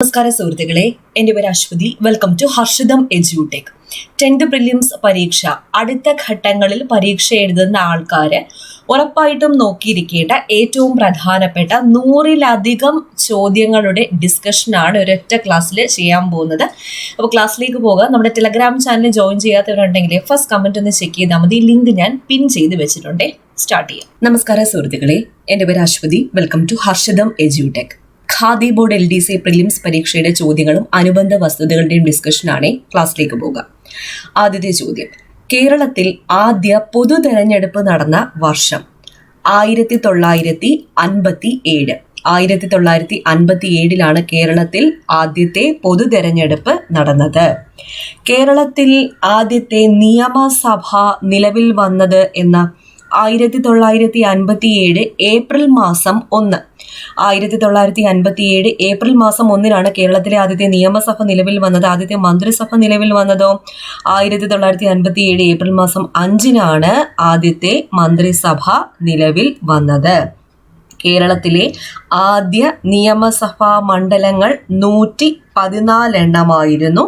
നമസ്കാരം സുഹൃത്തുക്കളെ, എൻ്റെ പേര് അശ്വതി. വെൽക്കം ടു ഹർഷിതം എജ്യൂടെക്. 10th പ്രിലിംസ് പരീക്ഷ അടുത്ത ഘട്ടങ്ങളിൽ പരീക്ഷ എഴുതുന്ന ആൾക്കാർ ഉറപ്പായിട്ടും നോക്കിയിരിക്കേണ്ട ഏറ്റവും പ്രധാനപ്പെട്ട 100-ലധികം ചോദ്യങ്ങളുടെ ഡിസ്കഷനാണ് ഒരൊറ്റ ക്ലാസ്സിൽ ചെയ്യാൻ പോകുന്നത്. അപ്പോൾ ക്ലാസ്സിലേക്ക് പോകാം. നമ്മുടെ ടെലഗ്രാം ചാനൽ ജോയിൻ ചെയ്യാത്തവരുണ്ടെങ്കിൽ ഫസ്റ്റ് കമൻറ്റ് ഒന്ന് ചെക്ക് ചെയ്താൽ മതി. ലിങ്ക് ഞാൻ പിൻ ചെയ്ത് വെച്ചിട്ടുണ്ട്. സ്റ്റാർട്ട് ചെയ്യാം. നമസ്കാരം സുഹൃത്തുക്കളെ, എൻ്റെ പേര് അശ്വതി. വെൽക്കം ടു ഹർഷിതം എജ്യൂടെക്. ഖാദി ബോർഡ് LDC പ്രിലിംസ് പരീക്ഷയുടെ ചോദ്യങ്ങളും അനുബന്ധ വസ്തുതകളുടെയും ഡിസ്കഷനാണ്. ക്ലാസ്സിലേക്ക് പോകാം. ആദ്യത്തെ ചോദ്യം: കേരളത്തിൽ ആദ്യ പൊതു തെരഞ്ഞെടുപ്പ് നടന്ന വർഷം 1957. 1957 കേരളത്തിൽ ആദ്യത്തെ പൊതു തെരഞ്ഞെടുപ്പ് നടന്നത്. കേരളത്തിൽ ആദ്യത്തെ നിയമസഭ നിലവിൽ വന്നത് എന്ന 1957 ഏപ്രിൽ മാസം 1. 1957 ഏപ്രിൽ മാസം 1 കേരളത്തിലെ ആദ്യത്തെ നിയമസഭ നിലവിൽ വന്നത്. ആദ്യത്തെ മന്ത്രിസഭ നിലവിൽ വന്നതോ 1957 ഏപ്രിൽ മാസം 5 ആദ്യത്തെ മന്ത്രിസഭ നിലവിൽ വന്നത്. കേരളത്തിലെ ആദ്യ നിയമസഭാ മണ്ഡലങ്ങൾ 114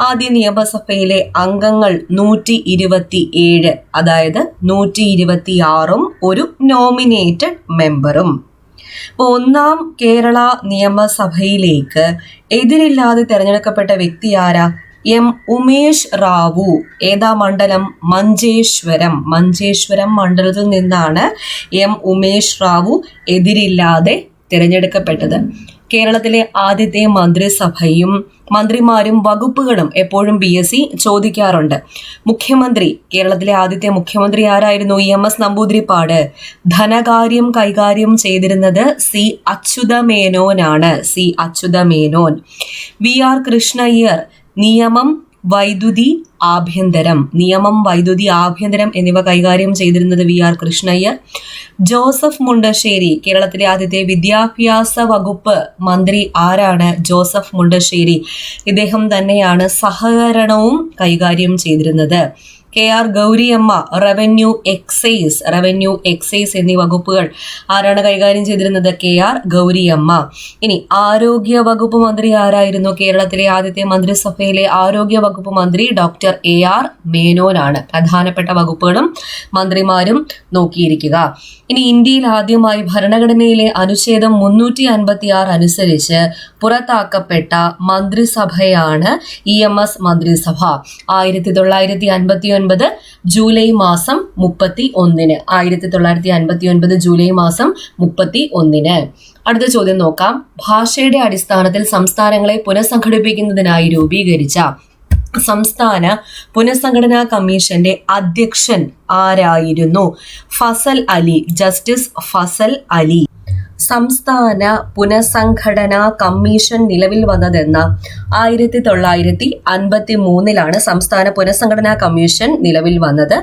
ആദ്യ നിയമസഭയിലെ അംഗങ്ങൾ 127, അതായത് 126 ഒരു നോമിനേറ്റഡ് മെമ്പറും. അപ്പോൾ ഒന്നാം കേരള നിയമസഭയിലേക്ക് എതിരില്ലാതെ തെരഞ്ഞെടുക്കപ്പെട്ട വ്യക്തി ആരാ? M. ഉമേഷ് റാവു. ഏതാ മണ്ഡലം? മഞ്ചേശ്വരം മണ്ഡലത്തിൽ നിന്നാണ് M. ഉമേഷ് റാവു എതിരില്ലാതെ തിരഞ്ഞെടുക്കപ്പെട്ടത്. കേരളത്തിലെ ആദ്യത്തെ മന്ത്രിസഭയും മന്ത്രിമാരും വകുപ്പുകളും എപ്പോഴും PSC ചോദിക്കാറുണ്ട്. മുഖ്യമന്ത്രി, കേരളത്തിലെ ആദ്യത്തെ മുഖ്യമന്ത്രി ആരായിരുന്നു? EMS നമ്പൂതിരിപ്പാട്. ധനകാര്യം കൈകാര്യം ചെയ്തിരുന്നത് C. അച്യുതമേനോനാണ്. VR കൃഷ്ണയ്യർ നിയമം, വൈദ്യുതി, ആഭ്യന്തരം എന്നിവ കൈകാര്യം ചെയ്തിരുന്നത് VR കൃഷ്ണയ്യർ. ജോസഫ് മുണ്ടശ്ശേരി, കേരളത്തിലെ ആദ്യത്തെ വിദ്യാഭ്യാസ വകുപ്പ് മന്ത്രി ആരാണ്? ജോസഫ് മുണ്ടശ്ശേരി. ഇദ്ദേഹം തന്നെയാണ് സഹകരണവും കൈകാര്യം ചെയ്തിരുന്നത്. KR ഗൗരിയമ്മ, റവന്യൂ എക്സൈസ് എന്നീ വകുപ്പുകൾ ആരാണ് കൈകാര്യം ചെയ്തിരുന്നത്? KR ഗൗരിയമ്മ. ഇനി ആരോഗ്യ വകുപ്പ് മന്ത്രി ആരായിരുന്നു? കേരളത്തിലെ ആദ്യത്തെ മന്ത്രിസഭയിലെ ആരോഗ്യ വകുപ്പ് മന്ത്രി ഡോക്ടർ AR മേനോനാണ്. പ്രധാനപ്പെട്ട വകുപ്പുകളും മന്ത്രിമാരും നോക്കിയിരിക്കുക. ഇനി ഇന്ത്യയിൽ ആദ്യമായി ഭരണഘടനയിലെ അനുച്ഛേദം 356 അനുസരിച്ച് പുറത്താക്കപ്പെട്ട മന്ത്രിസഭയാണ് EMS മന്ത്രിസഭ. 1959 ജൂലൈ മാസം 31. 1959 ജൂലൈ മാസം 31. അടുത്ത ചോദ്യം നോക്കാം. ഭാഷയുടെ അടിസ്ഥാനത്തിൽ സംസ്ഥാനങ്ങളെ പുനഃസംഘടിപ്പിക്കുന്നതിനായി രൂപീകരിച്ച സംസ്ഥാന പുനഃസംഘടനാ കമ്മീഷന്റെ അധ്യക്ഷൻ ആരായിരുന്നു? ജസ്റ്റിസ് ഫസൽ അലി. സംസ്ഥാന പുനഃസംഘടനാ കമ്മീഷൻ നിലവിൽ വന്നതെന്ന 1953 സംസ്ഥാന പുനഃസംഘടനാ കമ്മീഷൻ നിലവിൽ വന്നത്.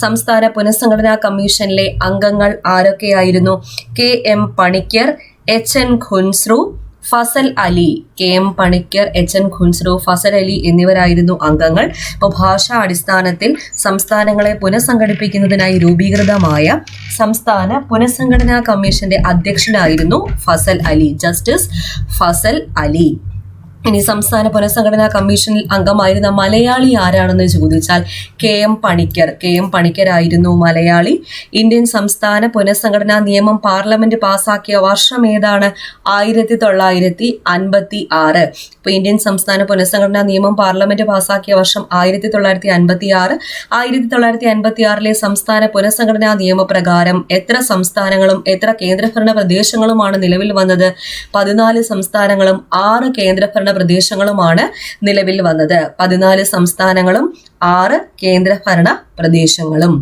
സംസ്ഥാന പുനഃസംഘടനാ കമ്മീഷനിലെ അംഗങ്ങൾ ആരൊക്കെയായിരുന്നു? KM Panicker, HN Kunzru, Fasal Ali. KM Panicker, HN Kunzru, Fasal Ali എന്നിവരായിരുന്നു അംഗങ്ങൾ. ഇപ്പോൾ ഭാഷാ അടിസ്ഥാനത്തിൽ സംസ്ഥാനങ്ങളെ പുനഃസംഘടിപ്പിക്കുന്നതിനായി രൂപീകൃതമായ സംസ്ഥാന പുനഃസംഘടനാ കമ്മീഷന്റെ അധ്യക്ഷനായിരുന്നു ഫസൽ അലി, ജസ്റ്റിസ് ഫസൽ അലി. ഇനി സംസ്ഥാന പുനഃസംഘടനാ കമ്മീഷനിൽ അംഗമായിരുന്ന മലയാളി ആരാണെന്ന് ചോദിച്ചാൽ KM പണിക്കരായിരുന്നു മലയാളി. ഇന്ത്യൻ സംസ്ഥാന പുനഃസംഘടനാ നിയമം പാർലമെന്റ് പാസാക്കിയ വർഷം ഏതാണ്? 1956. ഇപ്പോൾ ഇന്ത്യൻ സംസ്ഥാന പുനഃസംഘടനാ നിയമം പാർലമെന്റ് പാസാക്കിയ വർഷം 1956. 1956 സംസ്ഥാന പുനഃസംഘടനാ നിയമപ്രകാരം എത്ര സംസ്ഥാനങ്ങളും എത്ര കേന്ദ്രഭരണ പ്രദേശങ്ങളുമാണ് നിലവിൽ വന്നത്? 14 സംസ്ഥാനങ്ങളും 6 കേന്ദ്രഭരണ പ്രദേശങ്ങളുമാണ് നിലവിൽ വന്നത്. 14 സംസ്ഥാനങ്ങളും 6 കേന്ദ്രഭരണ പ്രദേശങ്ങളും.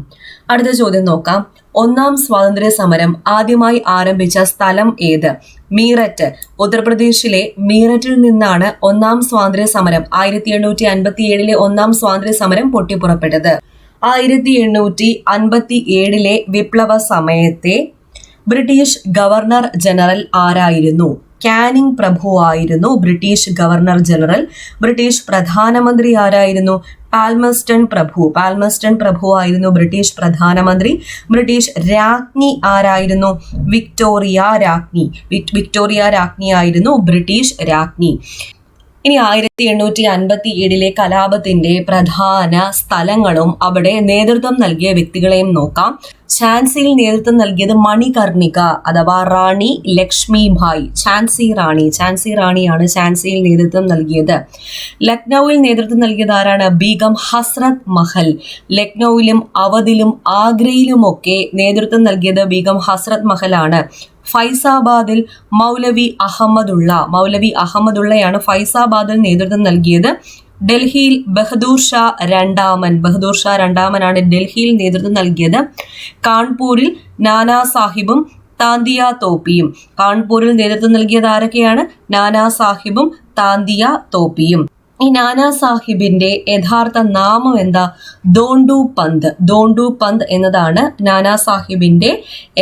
അടുത്ത ചോദ്യം നോക്കാം. ഒന്നാം സ്വാതന്ത്ര്യ സമരം ആദ്യമായി ആരംഭിച്ച സ്ഥലം ഏത്? മീററ്റ്. ഉത്തർപ്രദേശിലെ മീററ്റിൽ നിന്നാണ് ഒന്നാം സ്വാതന്ത്ര്യ സമരം 1857 ഒന്നാം സ്വാതന്ത്ര്യ സമരം പൊട്ടിപ്പുറപ്പെട്ടത്. 1857 വിപ്ലവ സമയത്തെ ബ്രിട്ടീഷ് ഗവർണർ ജനറൽ ആരായിരുന്നു? കാനിങ് പ്രഭു ആയിരുന്നു ബ്രിട്ടീഷ് ഗവർണർ ജനറൽ. ബ്രിട്ടീഷ് പ്രധാനമന്ത്രി ആരായിരുന്നു? പാൽമസ്റ്റൺ പ്രഭു ആയിരുന്നു ബ്രിട്ടീഷ് പ്രധാനമന്ത്രി. ബ്രിട്ടീഷ് രാജ്ഞി ആരായിരുന്നു? വിക്ടോറിയ രാജ്ഞി ആയിരുന്നു ബ്രിട്ടീഷ് രാജ്ഞി. ഇനി 1857 കലാപത്തിന്റെ പ്രധാന സ്ഥലങ്ങളും അവിടെ നേതൃത്വം നൽകിയ വ്യക്തികളെയും നോക്കാം. ഝാൻസിയിൽ നേതൃത്വം നൽകിയത് മണികർണിക അഥവാ റാണി ലക്ഷ്മിഭായ്. ഝാൻസി റാണിയാണ് ഝാൻസിയിൽ നേതൃത്വം നൽകിയത്. ലക്നൌവിൽ നേതൃത്വം നൽകിയത് ആരാണ്? ബീഗം ഹസ്രത് മഹൽ. ലക്നൌവിലും അവധിലും ആഗ്രയിലുമൊക്കെ നേതൃത്വം നൽകിയത് ബീഗം ഹസ്രത് മഹലാണ്. ഫൈസാബാദിൽ മൗലവി അഹമ്മദുള്ളയാണ് ഫൈസാബാദിൽ നേതൃത്വം നൽകിയത്. ഡൽഹിയിൽ ബഹദൂർ ഷാ രണ്ടാമനാണ് ഡൽഹിയിൽ നേതൃത്വം നൽകിയത്. കാൺപൂരിൽ നാനാ സാഹിബും താന്തിയ തോപ്പിയും. കാൺപൂരിൽ നേതൃത്വം നൽകിയത് ആരൊക്കെയാണ്? നാനാ സാഹിബും താന്തിയ തോപ്പിയും. ഈ നാനാ സാഹിബിന്റെ യഥാർത്ഥ നാമം എന്താ? ദോണ്ടു പന്ത് എന്നതാണ് നാനാ സാഹിബിന്റെ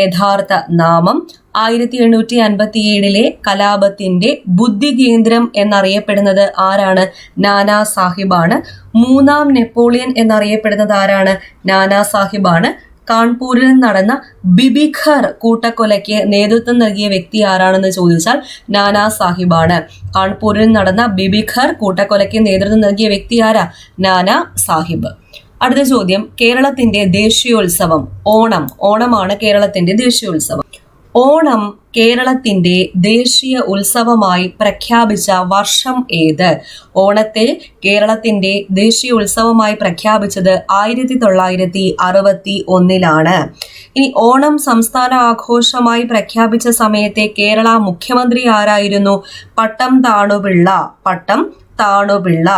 യഥാർത്ഥ നാമം. 1857 കലാപത്തിന്റെ ബുദ്ധികേന്ദ്രം എന്നറിയപ്പെടുന്നത് ആരാണ്? നാനാ സാഹിബാണ്. മൂന്നാം നെപ്പോളിയൻ എന്നറിയപ്പെടുന്നത് ആരാണ്? നാനാ സാഹിബാണ്. കാൺപൂരിൽ നടന്ന ബിബിഖർ കൂട്ടക്കൊലയ്ക്ക് നേതൃത്വം നൽകിയ വ്യക്തി ആരാണെന്ന് ചോദിച്ചാൽ നാനാ സാഹിബാണ്. കാൺപൂരിൽ നടന്ന ബിബിഖർ കൂട്ടക്കൊലയ്ക്ക് നേതൃത്വം നൽകിയ വ്യക്തി ആരാ? നാനാ സാഹിബ്. അടുത്ത ചോദ്യം, കേരളത്തിന്റെ ദേശീയോത്സവം ഓണമാണ് കേരളത്തിന്റെ ദേശീയോത്സവം. ഓണം കേരളത്തിന്റെ ദേശീയ ഉത്സവമായി പ്രഖ്യാപിച്ച വർഷം ഏത്? ഓണത്തെ കേരളത്തിന്റെ ദേശീയ ഉത്സവമായി പ്രഖ്യാപിച്ചത് 1961 ഇനി ഓണം സംസ്ഥാന ആഘോഷമായി പ്രഖ്യാപിച്ച സമയത്തെ കേരള മുഖ്യമന്ത്രി ആരായിരുന്നു? പട്ടം താണുപിള്ള.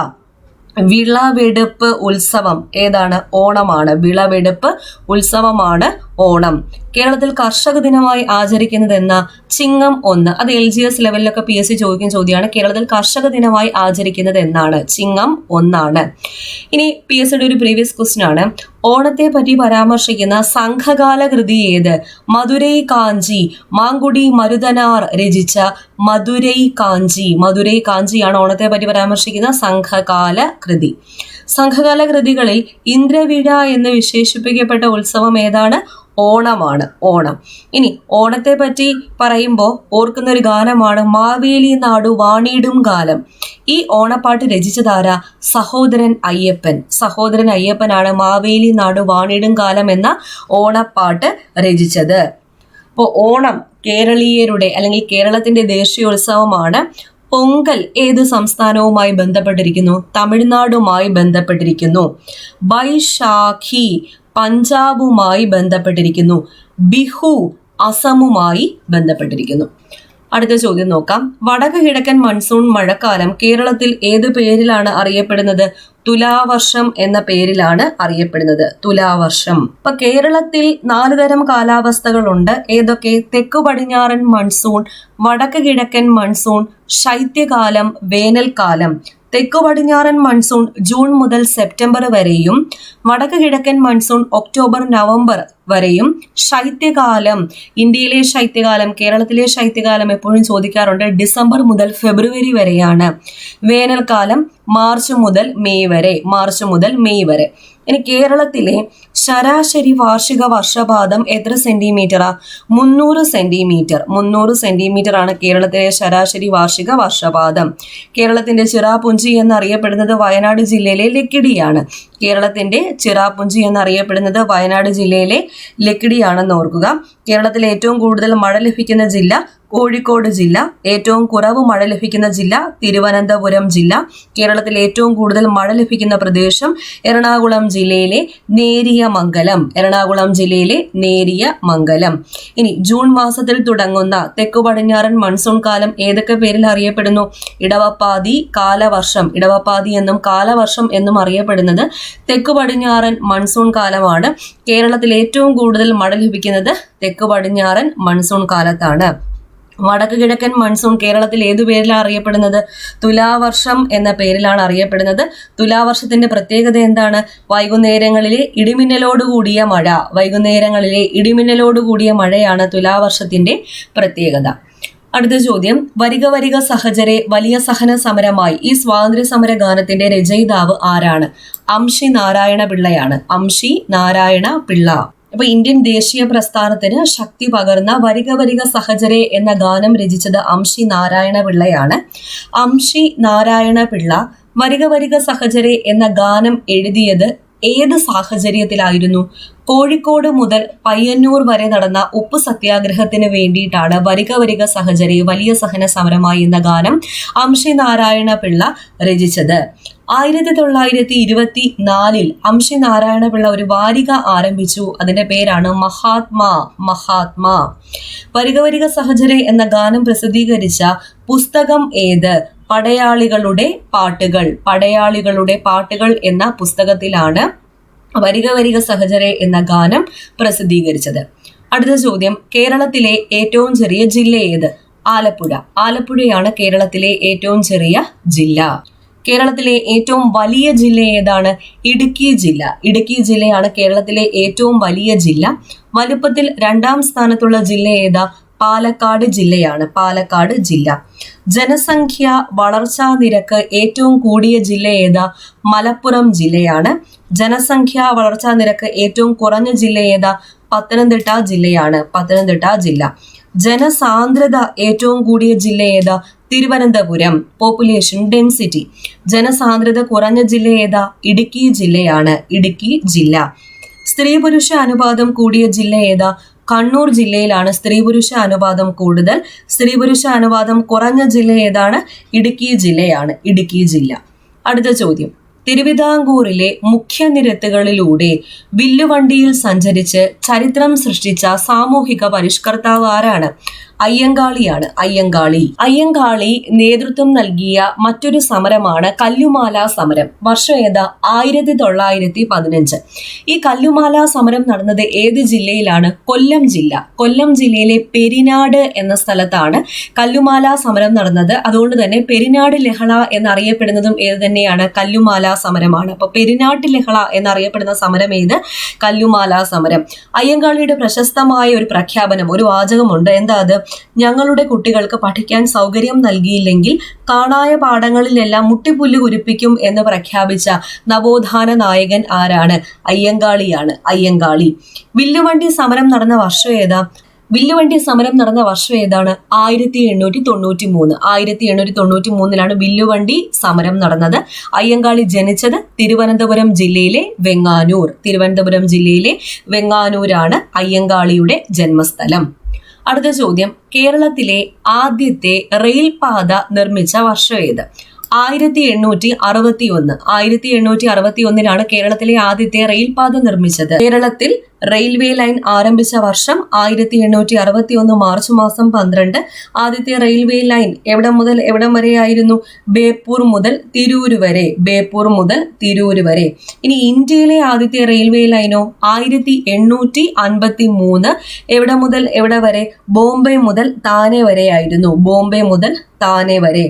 വിളവെടുപ്പ് ഉത്സവം ഏതാണ്? ഓണമാണ്. വിളവെടുപ്പ് ഉത്സവമാണ് ഓണം. കേരളത്തിൽ കർഷക ദിനമായി ആചരിക്കുന്നത് എന്ന ചിങ്ങം 1. അത് LGS ലെവലിലൊക്കെ PSC ചോദിക്കുന്ന ചോദ്യമാണ്. കേരളത്തിൽ കർഷക ദിനമായി ആചരിക്കുന്നത് എന്നാണ്? ചിങ്ങം 1. ഇനി PSCയുടെ ഒരു പ്രീവിയസ് ക്വസ്റ്റ്യൻ ആണ്. ഓണത്തെ പറ്റി പരാമർശിക്കുന്ന സംഘകാല കൃതി ഏത്? മധുരൈ കാഞ്ചി. മാങ്കുടി മരുതനാർ രചിച്ച മധുരൈ കാഞ്ചിയാണ് ഓണത്തെ പറ്റി പരാമർശിക്കുന്ന സംഘകാല കൃതി. സംഘകാല കൃതികളിൽ ഇന്ദ്രവീഴ എന്ന് വിശേഷിപ്പിക്കപ്പെട്ട ഉത്സവം ഏതാണ്? ഓണമാണ്. ഇനി ഓണത്തെ പറ്റി പറയുമ്പോൾ ഓർക്കുന്ന ഒരു ഗാനമാണ് മാവേലി നാടു വാണിടും കാലം. ഈ ഓണപ്പാട്ട് രചിച്ചതാരാ? സഹോദരൻ അയ്യപ്പനാണ് മാവേലി നാടു വാണിടും കാലം എന്ന ഓണപ്പാട്ട് രചിച്ചത്. അപ്പോൾ ഓണം കേരളീയരുടെ അല്ലെങ്കിൽ കേരളത്തിന്റെ ദേശീയോത്സവമാണ്. പൊങ്കൽ ഏത് സംസ്ഥാനവുമായി ബന്ധപ്പെട്ടിരിക്കുന്നു? തമിഴ്നാടുമായി ബന്ധപ്പെട്ടിരിക്കുന്നു. ബൈശാഖി പഞ്ചാബുമായി ബന്ധപ്പെട്ടിരിക്കുന്നു. ബിഹു അസമുമായി ബന്ധപ്പെട്ടിരിക്കുന്നു. അടുത്ത ചോദ്യം നോക്കാം. വടക്ക് കിഴക്കൻ മൺസൂൺ മഴക്കാലം കേരളത്തിൽ ഏത് പേരിലാണ് അറിയപ്പെടുന്നത്? തുലാവർഷം എന്ന പേരിലാണ് അറിയപ്പെടുന്നത്. തുലാവർഷം. ഇപ്പൊ കേരളത്തിൽ 4 തരം കാലാവസ്ഥകളുണ്ട്. ഏതൊക്കെ? തെക്കു പടിഞ്ഞാറൻ മൺസൂൺ, വടക്ക് കിഴക്കൻ മൺസൂൺ, ശൈത്യകാലം, വേനൽക്കാലം. തെക്കു പടിഞ്ഞാറൻ മൺസൂൺ ജൂൺ മുതൽ സെപ്റ്റംബർ വരെയും വടക്ക് കിഴക്കൻ മൺസൂൺ ഒക്ടോബർ നവംബർ വരെയും. ശൈത്യകാലം, ഇന്ത്യയിലെ ശൈത്യകാലം, കേരളത്തിലെ ശൈത്യകാലം എപ്പോഴും ചോദിക്കാറുണ്ട്, ഡിസംബർ മുതൽ ഫെബ്രുവരി വരെയാണ്. വേനൽക്കാലം മാർച്ച് മുതൽ മെയ് വരെ. ഇനി കേരളത്തിലെ ശരാശരി വാർഷിക വർഷപാതം എത്ര സെന്റിമീറ്ററാ? 300 സെന്റിമീറ്റർ ആണ് കേരളത്തിലെ ശരാശരി വാർഷിക വർഷപാതം. കേരളത്തിന്റെ ചിറാപുഞ്ചി എന്നറിയപ്പെടുന്നത് വയനാട് ജില്ലയിലെ ലക്കിടിയാണ്. ലക്കിടിയാണെന്ന് ഓർക്കുക. കേരളത്തിൽ ഏറ്റവും കൂടുതൽ മഴ ലഭിക്കുന്ന ജില്ല കോഴിക്കോട് ജില്ല. ഏറ്റവും കുറവ് മഴ ലഭിക്കുന്ന ജില്ല തിരുവനന്തപുരം ജില്ല. കേരളത്തിൽ ഏറ്റവും കൂടുതൽ മഴ ലഭിക്കുന്ന പ്രദേശം എറണാകുളം ജില്ലയിലെ നേരിയമംഗലം. ഇനി ജൂൺ മാസത്തിൽ തുടങ്ങുന്ന തെക്കു പടിഞ്ഞാറൻ മൺസൂൺ കാലം ഏതൊക്കെ പേരിൽ അറിയപ്പെടുന്നു? ഇടവപ്പാതി എന്നും കാലവർഷം എന്നും അറിയപ്പെടുന്നത് തെക്കു പടിഞ്ഞാറൻ മൺസൂൺ കാലമാണ്. കേരളത്തിൽ ഏറ്റവും കൂടുതൽ മഴ ലഭിക്കുന്നത് തെക്കു പടിഞ്ഞാറൻ മൺസൂൺ കാലത്താണ്. വടക്ക് കിഴക്കൻ മൺസൂൺ കേരളത്തിൽ ഏതു പേരിലാണ് അറിയപ്പെടുന്നത്? തുലാവർഷം എന്ന പേരിലാണ് അറിയപ്പെടുന്നത്. തുലാവർഷത്തിന്റെ പ്രത്യേകത എന്താണ്? വൈകുന്നേരങ്ങളിലെ ഇടിമിന്നലോടുകൂടിയ മഴയാണ് തുലാവർഷത്തിന്റെ പ്രത്യേകത. അടുത്ത ചോദ്യം, വരിക വരിക സഹചരെ വലിയ സഹന സമരമായി ഈ സ്വാതന്ത്ര്യ സമര ഗാനത്തിന്റെ രചയിതാവ് ആരാണ്? അംഷി നാരായണ പിള്ളയാണ്. അംഷി നാരായണ പിള്ള. അപ്പൊ ഇന്ത്യൻ ദേശീയ പ്രസ്ഥാനത്തിന് ശക്തി പകർന്ന വരിക വരിക സഹചരെ എന്ന ഗാനം രചിച്ചത് അംഷി നാരായണ പിള്ളയാണ്. അംഷി നാരായണ പിള്ള വരിക വരിക സഹചരെ എന്ന ഗാനം എഴുതിയത് ഏത് സാഹചര്യത്തിലായിരുന്നു? കോഴിക്കോട് മുതൽ പയ്യന്നൂർ വരെ നടന്ന ഉപ്പ് സത്യാഗ്രഹത്തിന് വേണ്ടിയിട്ടാണ് വരിക വരിക സഹചരെ വലിയ സഹന സമരമായി എന്ന ഗാനം അംഷി നാരായണ പിള്ള രചിച്ചത്. 1924 അംഷി നാരായണ പിള്ള ഒരു വാരിക ആരംഭിച്ചു. അതിന്റെ പേരാണ് മഹാത്മാ. വരിക വരിക സഹചരെ എന്ന ഗാനം പ്രസിദ്ധീകരിച്ച പുസ്തകം ഏത്? പടയാളികളുടെ പാട്ടുകൾ എന്ന പുസ്തകത്തിലാണ് വരിക വരിക സഹചരെ എന്ന ഗാനം പ്രസിദ്ധീകരിച്ചത്. അടുത്ത ചോദ്യം, കേരളത്തിലെ ഏറ്റവും ചെറിയ ജില്ല ഏത്? ആലപ്പുഴയാണ് കേരളത്തിലെ ഏറ്റവും ചെറിയ ജില്ല. കേരളത്തിലെ ഏറ്റവും വലിയ ജില്ല ഏതാണ്? ഇടുക്കി ജില്ലയാണ് കേരളത്തിലെ ഏറ്റവും വലിയ ജില്ല. വലുപ്പത്തിൽ 2ാം സ്ഥാനത്തുള്ള ജില്ല ഏതാ? പാലക്കാട് ജില്ല. ജനസംഖ്യ വളർച്ചാ നിരക്ക് ഏറ്റവും കൂടിയ ജില്ല ഏതാ? മലപ്പുറം ജില്ലയാണ്. ജനസംഖ്യ വളർച്ചാ നിരക്ക് ഏറ്റവും കുറഞ്ഞ ജില്ല ഏതാ? പത്തനംതിട്ട ജില്ല. ജനസാന്ദ്രത ഏറ്റവും കൂടിയ ജില്ല ഏതാ? തിരുവനന്തപുരം. Population density. ജനസാന്ദ്രത കുറഞ്ഞ ജില്ല ഏതാ? ഇടുക്കി ജില്ല. സ്ത്രീ പുരുഷ അനുപാതം കൂടിയ ജില്ല ഏതാ? കണ്ണൂർ ജില്ലയിലാണ് സ്ത്രീ പുരുഷ അനുപാതം കൂടുതൽ. സ്ത്രീ പുരുഷ അനുപാതം കുറഞ്ഞ ജില്ല ഏതാണ്? ഇടുക്കി ജില്ല. അടുത്ത ചോദ്യം, തിരുവിതാംകൂറിലെ മുഖ്യ നിരത്തുകളിലൂടെ വില്ലുവണ്ടിയിൽ സഞ്ചരിച്ച് ചരിത്രം സൃഷ്ടിച്ച സാമൂഹിക പരിഷ്കർത്താവ് ആരാണ്? അയ്യങ്കാളിയാണ്. അയ്യങ്കാളി നേതൃത്വം നൽകിയ മറ്റൊരു സമരമാണ് കല്ലുമാല സമരം. വർഷം ഏതാ? 1915. ഈ കല്ലുമാല സമരം നടന്നത് ഏത് ജില്ലയിലാണ്? കൊല്ലം ജില്ലയിലെ പെരിനാട് എന്ന സ്ഥലത്താണ് കല്ലുമാല സമരം നടന്നത്. അതുകൊണ്ട് തന്നെ പെരിനാട് ലഹള എന്നറിയപ്പെടുന്നതും ഏത് തന്നെയാണ്? കല്ലുമാല സമരമാണ്. അപ്പൊ പെരിനാട്ട് ലഹള എന്നറിയപ്പെടുന്ന സമരം ഏത്? കല്ലുമാല സമരം. അയ്യങ്കാളിയുടെ പ്രശസ്തമായ ഒരു പ്രഖ്യാപനം, ഒരു വാചകമുണ്ട്. എന്താ അത്? ഞങ്ങളുടെ കുട്ടികൾക്ക് പഠിക്കാൻ സൗകര്യം നൽകിയില്ലെങ്കിൽ കാണായ പാഠങ്ങളിലെല്ലാം മുട്ടിപ്പുല്ല് കുരിപ്പിക്കും എന്ന് പ്രഖ്യാപിച്ച നവോത്ഥാന നായകൻ ആരാണ്? അയ്യങ്കാളി. വില്ലുവണ്ടി സമരം നടന്ന വർഷം ഏതാ? 1893. വില്ലുവണ്ടി സമരം നടന്നത്. അയ്യങ്കാളി ജനിച്ചത് തിരുവനന്തപുരം ജില്ലയിലെ വെങ്ങാനൂരാണ് അയ്യങ്കാളിയുടെ ജന്മസ്ഥലം. അടുത്ത ചോദ്യം, കേരളത്തിലെ ആദ്യത്തെ റെയിൽ പാത നിർമ്മിച്ച വർഷം ഏത്? 1861. കേരളത്തിലെ ആദ്യത്തെ റെയിൽ പാത നിർമ്മിച്ചത്. കേരളത്തിൽ റെയിൽവേ ലൈൻ ആരംഭിച്ച വർഷം 1861 മാർച്ച് മാസം 12. ആദ്യത്തെ റെയിൽവേ ലൈൻ എവിടം മുതൽ എവിടം വരെയായിരുന്നു? ബേപ്പൂർ മുതൽ തിരൂര് വരെ. ഇനി ഇന്ത്യയിലെ ആദ്യത്തെ റെയിൽവേ ലൈനോ? 1853. എവിടെ മുതൽ എവിടെ വരെ? ബോംബെ മുതൽ താനെ വരെ.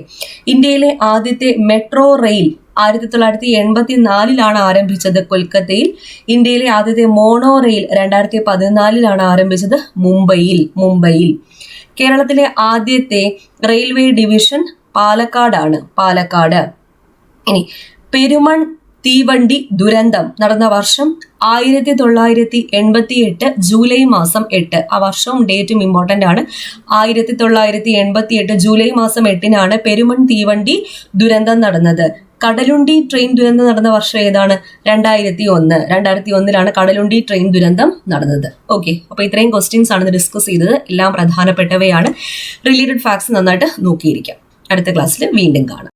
ഇന്ത്യയിലെ ആദ്യത്തെ മെട്രോ റെയിൽ 1984 ആരംഭിച്ചത് കൊൽക്കത്തയിൽ. ഇന്ത്യയിലെ ആദ്യത്തെ മോണോ റെയിൽ 2014 ആരംഭിച്ചത് മുംബൈയിൽ. കേരളത്തിലെ ആദ്യത്തെ റെയിൽവേ ഡിവിഷൻ പാലക്കാട്. ഇനി പെരുമൺ തീവണ്ടി ദുരന്തം നടന്ന വർഷം 1988 ജൂലൈ മാസം 8. ആ വർഷവും ഡേറ്റും ഇമ്പോർട്ടന്റ് ആണ്. 1988 ജൂലൈ മാസം 8 പെരുമൺ തീവണ്ടി ദുരന്തം നടന്നത്. കടലുണ്ടി ട്രെയിൻ ദുരന്തം നടന്ന വർഷം ഏതാണ്? 2001 കടലുണ്ടി ട്രെയിൻ ദുരന്തം നടന്നത്. ഓക്കെ, അപ്പൊ ഇത്രയും ക്വസ്റ്റ്യൻസ് ആണ് ഡിസ്കസ് ചെയ്തത്. എല്ലാം പ്രധാനപ്പെട്ടവയാണ്. റിലേറ്റഡ് ഫാക്ട്സ് നന്നായിട്ട് നോക്കിയിരിക്കാം. അടുത്ത ക്ലാസ്സിൽ വീണ്ടും കാണാം.